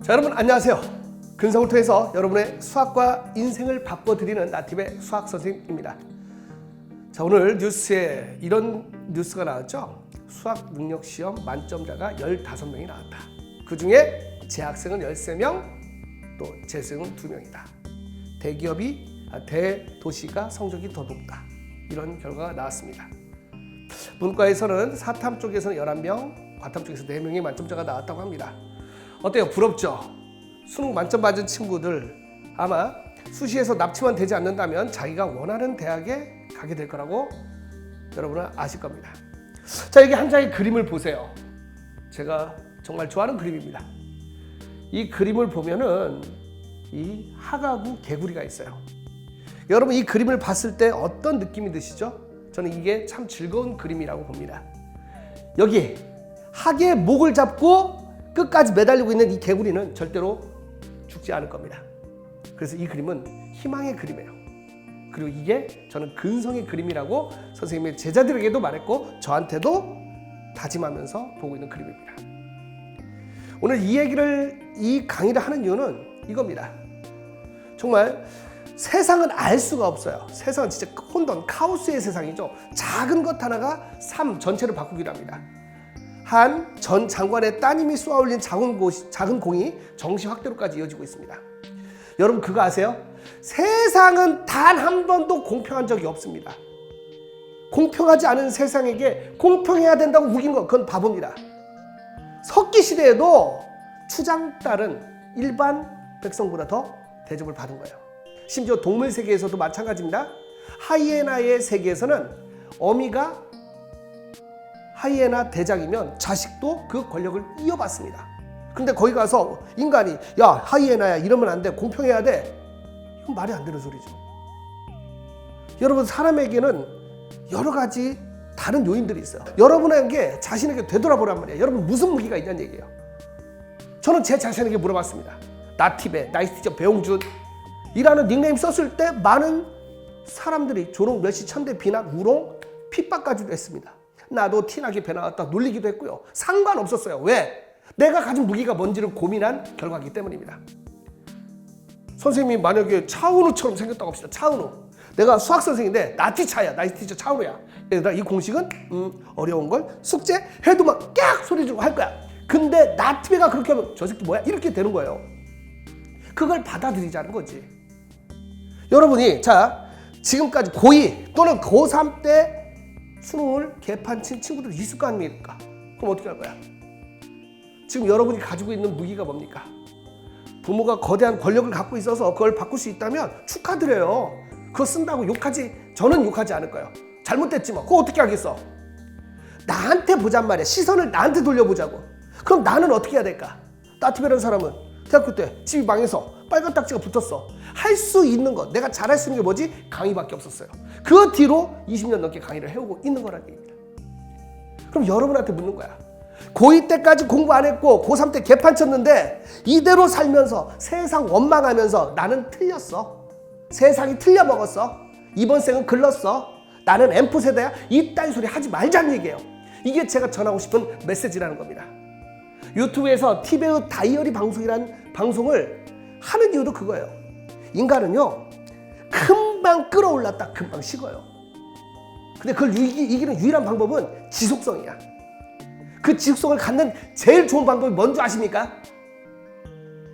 자, 여러분 안녕하세요. 근성을 통해서 여러분의 수학과 인생을 바꿔드리는 나팁의 수학 선생님입니다. 자, 오늘 뉴스에 이런 뉴스가 나왔죠. 수학 능력 시험 만점자가 15명이 나왔다. 그 중에 재학생은 13명, 또 재수생은 2명이다. 대도시가 성적이 더 높다. 이런 결과가 나왔습니다. 문과에서는 사탐 쪽에서는 11명, 과탐 쪽에서 4명의 만점자가 나왔다고 합니다. 어때요? 부럽죠? 수능 만점 맞은 친구들 아마 수시에서 납치만 되지 않는다면 자기가 원하는 대학에 가게 될 거라고 여러분은 아실 겁니다. 자, 여기 한 장의 그림을 보세요. 제가 정말 좋아하는 그림입니다. 이 그림을 보면은 이 하가구 개구리가 있어요. 여러분 이 그림을 봤을 때 어떤 느낌이 드시죠? 저는 이게 참 즐거운 그림이라고 봅니다. 여기 학의 목을 잡고 끝까지 매달리고 있는 이 개구리는 절대로 죽지 않을 겁니다. 그래서 이 그림은 희망의 그림이에요. 그리고 이게 저는 근성의 그림이라고 선생님의 제자들에게도 말했고 저한테도 다짐하면서 보고 있는 그림입니다. 오늘 이 강의를 하는 이유는 이겁니다. 정말 세상은 알 수가 없어요. 세상은 진짜 혼돈, 카오스의 세상이죠. 작은 것 하나가 삶 전체를 바꾸기도 합니다. 한 전 장관의 따님이 쏘아올린 작은 공이 정시 확대로까지 이어지고 있습니다. 여러분 그거 아세요? 세상은 단 한 번도 공평한 적이 없습니다. 공평하지 않은 세상에게 공평해야 된다고 우긴 거 그건 바보입니다. 석기 시대에도 추장딸은 일반 백성보다 더 대접을 받은 거예요. 심지어 동물 세계에서도 마찬가지입니다. 하이에나의 세계에서는 어미가 하이에나 대장이면 자식도 그 권력을 이어받습니다. 근데 거기 가서 인간이 야 하이에나야 이러면 안 돼, 공평해야 돼, 이건 말이 안 되는 소리죠. 여러분 사람에게는 여러 가지 다른 요인들이 있어요. 여러분에게 자신에게 되돌아보란 말이에요. 여러분 무슨 무기가 있냐는 얘기예요. 저는 제 자신에게 물어봤습니다. 나팁의 나이스티저 배용준 이라는 닉네임 썼을 때 많은 사람들이 조롱, 멸시, 천대, 비난, 우롱, 핍박까지도 했습니다. 나도 티나게 배 나왔다 놀리기도 했고요. 상관없었어요. 왜? 내가 가진 무기가 뭔지를 고민한 결과이기 때문입니다. 선생님이 만약에 차은우처럼 생겼다고 합시다. 차은우. 내가 수학 선생인데 나티차야. 나이스티저 차은우야. 얘들아 이 공식은 어려운 걸 숙제 해도만 깍 소리 지르고 할 거야. 근데 나티베가 그렇게 하면 저 새끼 뭐야? 이렇게 되는 거예요. 그걸 받아들이자는 거지. 여러분이 자 지금까지 고2 또는 고3 때 수능을 개판 친 친구들이 있을 거 아닙니까? 그럼 어떻게 할 거야? 지금 여러분이 가지고 있는 무기가 뭡니까? 부모가 거대한 권력을 갖고 있어서 그걸 바꿀 수 있다면 축하드려요. 그거 쓴다고 욕하지, 저는 욕하지 않을 거예요. 잘못됐지만 그거 어떻게 하겠어? 나한테 보잔 말이야. 시선을 나한테 돌려보자고. 그럼 나는 어떻게 해야 될까? 나티베라는 사람은 대학교 때 집이 망해서 빨간 딱지가 붙었어. 할 수 있는 것, 내가 잘할 수 있는 게 뭐지? 강의밖에 없었어요. 그 뒤로 20년 넘게 강의를 해오고 있는 거라는 얘기입니다. 그럼 여러분한테 묻는 거야. 고2 때까지 공부 안 했고 고3 때 개판 쳤는데 이대로 살면서 세상 원망하면서 나는 틀렸어. 세상이 틀려먹었어. 이번 생은 글렀어. 나는 엠포세대야. 이딴 소리 하지 말자는 얘기예요. 이게 제가 전하고 싶은 메시지라는 겁니다. 유튜브에서 티베의 다이어리 방송이라는 방송을 하는 이유도 그거예요. 인간은요 금방 끌어올랐다 금방 식어요. 근데 그걸 이기는 유일한 방법은 지속성이야. 그 지속성을 갖는 제일 좋은 방법이 뭔지 아십니까?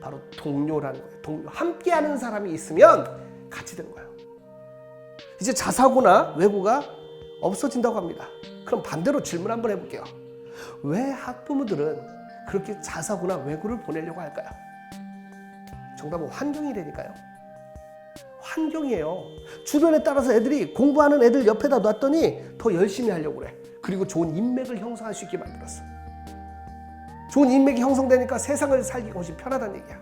바로 동료라는 거예요. 동료. 함께하는 사람이 있으면 같이 되는 거예요. 이제 자사고나 외고가 없어진다고 합니다. 그럼 반대로 질문 한번 해볼게요. 왜 학부모들은 그렇게 자사고나 외고를 보내려고 할까요? 정답은 환경이라니까요. 환경이에요. 주변에 따라서 애들이 공부하는 애들 옆에다 놨더니 더 열심히 하려고 그래. 그리고 좋은 인맥을 형성할 수 있게 만들었어. 좋은 인맥이 형성되니까 세상을 살기가 훨씬 편하다는 얘기야.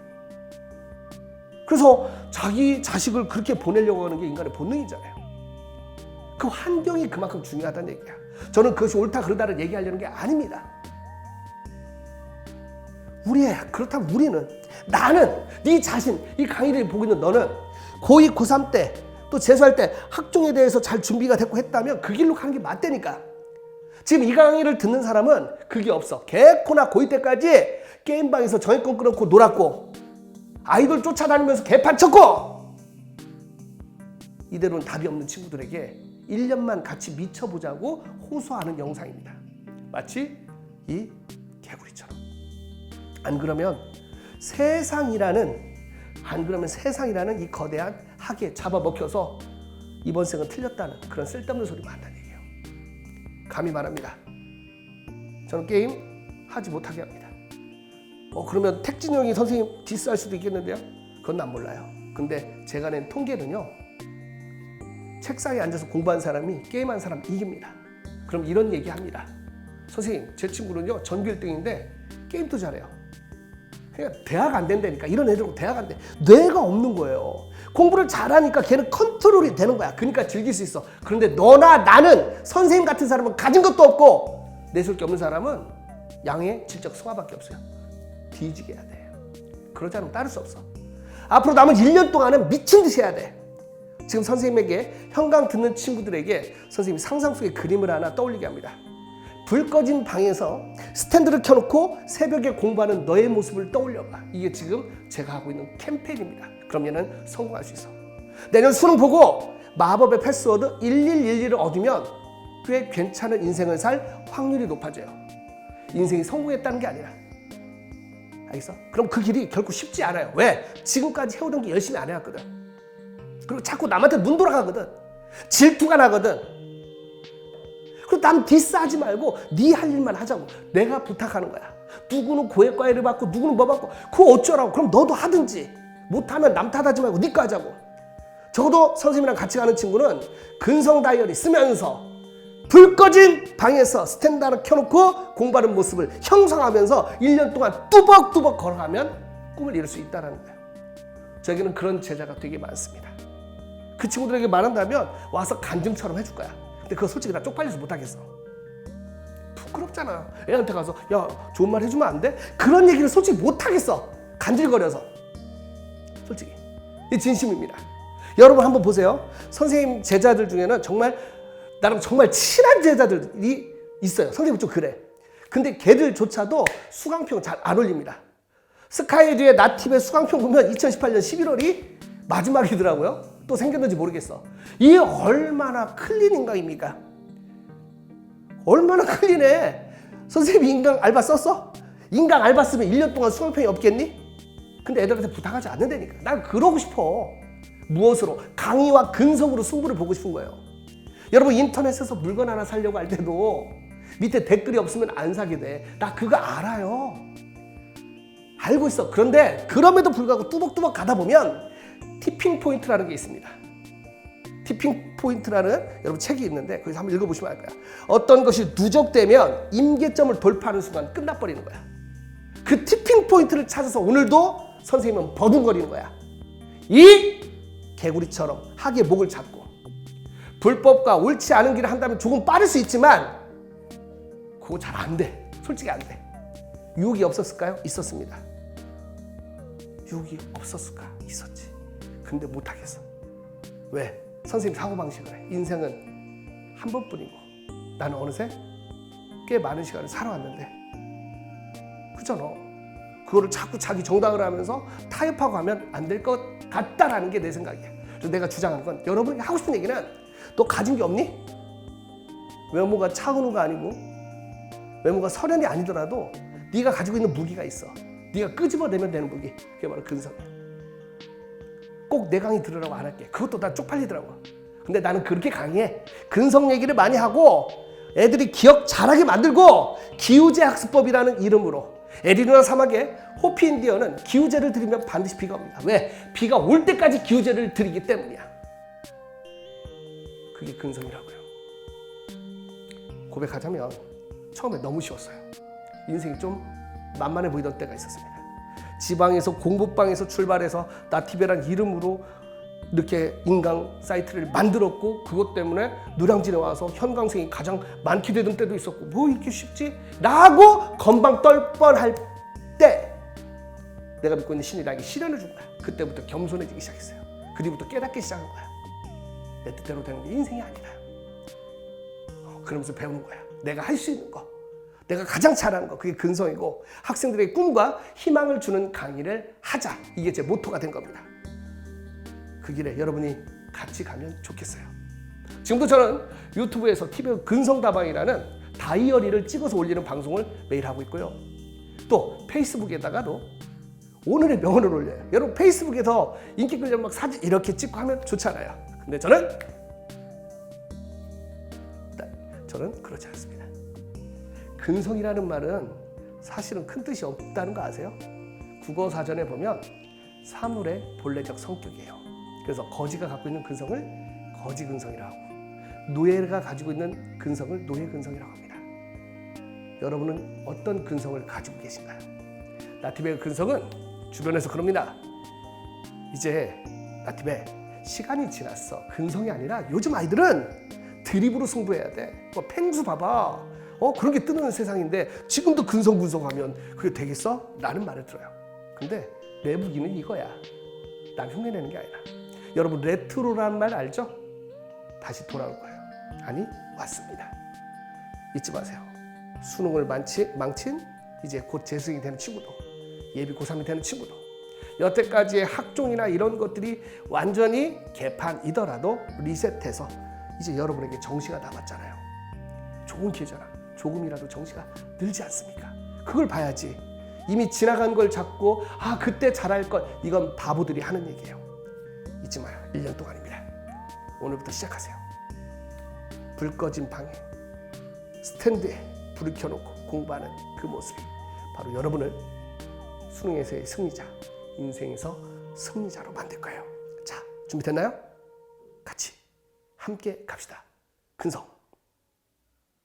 그래서 자기 자식을 그렇게 보내려고 하는 게 인간의 본능이잖아요. 그 환경이 그만큼 중요하다는 얘기야. 저는 그것이 옳다 그르다를 얘기하려는 게 아닙니다. 그렇다면 우리는, 나는, 네 자신, 이 강의를 보고 있는 너는 고2, 고3 때 또 재수할 때 학종에 대해서 잘 준비가 됐고 했다면 그 길로 가는 게 맞다니까. 지금 이 강의를 듣는 사람은 그게 없어. 개코나 고2 때까지 게임방에서 정액권 끊어놓고 놀았고 아이돌 쫓아다니면서 개판 쳤고 이대로는 답이 없는 친구들에게 1년만 같이 미쳐보자고 호소하는 영상입니다. 마치 이 개구리처럼. 안 그러면 세상이라는 이 거대한 학에 잡아먹혀서 이번 생은 틀렸다는 그런 쓸데없는 소리만 한다는 얘기예요. 감히 말합니다. 저는 게임 하지 못하게 합니다. 그러면 택진이 형이 선생님 디스할 수도 있겠는데요? 그건 난 몰라요. 근데 제가 낸 통계는요. 책상에 앉아서 공부한 사람이 게임한 사람 이깁니다. 그럼 이런 얘기 합니다. 선생님, 제 친구는요. 전교 1등인데 게임도 잘해요. 그러니까 대학 안 된다니까. 이런 애들은 대학 안 돼. 뇌가 없는 거예요. 공부를 잘하니까 걔는 컨트롤이 되는 거야. 그러니까 즐길 수 있어. 그런데 너나 나는 선생님 같은 사람은 가진 것도 없고 내세울 게 없는 사람은 양의 질적 성화밖에 없어요. 뒤지게 해야 돼. 그러지 않으면 따를 수 없어. 앞으로 남은 1년 동안은 미친 듯이 해야 돼. 지금 선생님에게 현강 듣는 친구들에게 선생님이 상상 속의 그림을 하나 떠올리게 합니다. 불 꺼진 방에서 스탠드를 켜놓고 새벽에 공부하는 너의 모습을 떠올려봐. 이게 지금 제가 하고 있는 캠페인입니다. 그럼 얘는 성공할 수 있어. 내년 수능 보고 마법의 패스워드 1111을 얻으면 꽤 괜찮은 인생을 살 확률이 높아져요. 인생이 성공했다는 게 아니라. 알겠어? 그럼 그 길이 결코 쉽지 않아요. 왜? 지금까지 해오던 게 열심히 안 해왔거든. 그리고 자꾸 남한테 눈 돌아가거든. 질투가 나거든. 그리고 남 디스하지 말고 네 할 일만 하자고. 내가 부탁하는 거야. 누구는 고액과외를 받고 누구는 뭐 받고 그거 어쩌라고. 그럼 너도 하든지. 못하면 남 탓하지 말고 네 거 하자고. 적어도 선생님이랑 같이 가는 친구는 근성 다이어리 쓰면서 불 꺼진 방에서 스탠드 하나 켜놓고 공부하는 모습을 형성하면서 1년 동안 뚜벅뚜벅 걸어가면 꿈을 이룰 수 있다는 거예요. 저에게는 그런 제자가 되게 많습니다. 그 친구들에게 말한다면 와서 간증처럼 해줄 거야. 근데 그거 솔직히 나 쪽팔려서 못하겠어. 부끄럽잖아. 애한테 가서 야 좋은 말 해주면 안 돼? 그런 얘기를 솔직히 못하겠어. 간질거려서. 솔직히. 이 진심입니다. 여러분 한번 보세요. 선생님 제자들 중에는 정말 나랑 정말 친한 제자들이 있어요. 선생님은 좀 그래. 근데 걔들조차도 수강평 잘 안 올립니다. 스카이듀의 나팁의 수강평 보면 2018년 11월이 마지막이더라고요. 또 생겼는지 모르겠어. 이게 얼마나 클린 인강입니까? 얼마나 클린해. 선생님이 인강 알바 썼어? 인강 알바 쓰면 1년 동안 수강평이 없겠니? 근데 애들한테 부탁하지 않는다니까. 난 그러고 싶어. 무엇으로? 강의와 근성으로 승부를 보고 싶은 거예요. 여러분 인터넷에서 물건 하나 사려고 할 때도 밑에 댓글이 없으면 안 사게 돼. 나 그거 알아요. 알고 있어. 그런데 그럼에도 불구하고 뚜벅뚜벅 가다 보면 티핑 포인트라는 게 있습니다. 티핑 포인트라는 여러분 책이 있는데 거기서 한번 읽어보시면 알 거야. 어떤 것이 누적되면 임계점을 돌파하는 순간 끝나버리는 거야. 그 티핑 포인트를 찾아서 오늘도 선생님은 버둥거리는 거야. 이 개구리처럼 학의 목을 잡고 불법과 옳지 않은 길을 한다면 조금 빠를 수 있지만 그거 잘 안 돼. 솔직히 안 돼. 유혹이 없었을까요? 있었습니다. 유혹이 없었을까? 있었지. 근데 못하겠어. 왜? 선생님 사고방식을 해. 인생은 한 번뿐이고 나는 어느새 꽤 많은 시간을 살아왔는데 그잖아. 그거를 자꾸 자기 정당을 하면서 타협하고 하면 안 될 것 같다라는 게 내 생각이야. 그래서 내가 주장하는 건 여러분이 하고 싶은 얘기는 너 가진 게 없니? 외모가 차은우가 아니고 외모가 설현이 아니더라도 네가 가지고 있는 무기가 있어. 네가 끄집어내면 되는 무기. 그게 바로 근성이야. 꼭 내 강의 들으라고 안 할게. 그것도 난 쪽팔리더라고. 근데 나는 그렇게 강의해. 근성 얘기를 많이 하고 애들이 기억 잘하게 만들고 기우제 학습법이라는 이름으로 에리노나 사막에 호피 인디언은 기우제를 드리면 반드시 비가 옵니다. 왜? 비가 올 때까지 기우제를 드리기 때문이야. 그게 근성이라고요. 고백하자면 처음에 너무 쉬웠어요. 인생이 좀 만만해 보이던 때가 있었습니다. 지방에서 공부방에서 출발해서 나티베란 이름으로 이렇게 인강 사이트를 만들었고 그것 때문에 노량진에 와서 현강생이 가장 많게 되던 때도 있었고 뭐 이렇게 쉽지? 라고 건방 떨 뻔할 때 내가 믿고 있는 신이 나에게 시련을 준 거야. 그때부터 겸손해지기 시작했어요. 그뒤부터 깨닫기 시작한 거야. 내 뜻대로 되는 게 인생이 아니다. 그러면서 배우는 거야. 내가 할 수 있는 거. 내가 가장 잘하는 거 그게 근성이고 학생들의 꿈과 희망을 주는 강의를 하자. 이게 제 모토가 된 겁니다. 그 길에 여러분이 같이 가면 좋겠어요. 지금도 저는 유튜브에서 TV 근성다방이라는 다이어리를 찍어서 올리는 방송을 매일 하고 있고요. 또 페이스북에다가도 오늘의 명언을 올려요. 여러분 페이스북에서 인기 끌려면 막 사진 이렇게 찍고 하면 좋잖아요. 근데 저는 그렇지 않습니다. 근성이라는 말은 사실은 큰 뜻이 없다는 거 아세요? 국어 사전에 보면 사물의 본래적 성격이에요. 그래서 거지가 갖고 있는 근성을 거지 근성이라고 하고 노예가 가지고 있는 근성을 노예 근성이라고 합니다. 여러분은 어떤 근성을 가지고 계신가요? 나티베의 근성은 주변에서 그럽니다. 이제 나티베 시간이 지났어. 근성이 아니라 요즘 아이들은 드립으로 승부해야 돼. 펭수 봐봐. 그런 게 뜨는 세상인데 지금도 근성하면 그게 되겠어? 라는 말을 들어요. 근데 내 무기는 이거야. 남 흉내내는 게 아니라. 여러분 레트로라는 말 알죠? 다시 돌아올 거예요. 아니 왔습니다. 잊지 마세요. 수능을 망친 이제 곧 재수생이 되는 친구도 예비 고3이 되는 친구도 여태까지의 학종이나 이런 것들이 완전히 개판이더라도 리셋해서 이제 여러분에게 정시가 남았잖아요. 좋은 기회잖아. 조금이라도 정시가 늘지 않습니까? 그걸 봐야지. 이미 지나간 걸 잡고 그때 잘할 걸 이건 바보들이 하는 얘기예요. 잊지 마요. 1년 동안입니다. 오늘부터 시작하세요. 불 꺼진 방에 스탠드에 불을 켜놓고 공부하는 그 모습이 바로 여러분을 수능에서의 승리자, 인생에서 승리자로 만들 거예요. 자, 준비됐나요? 같이 함께 갑시다. 근성.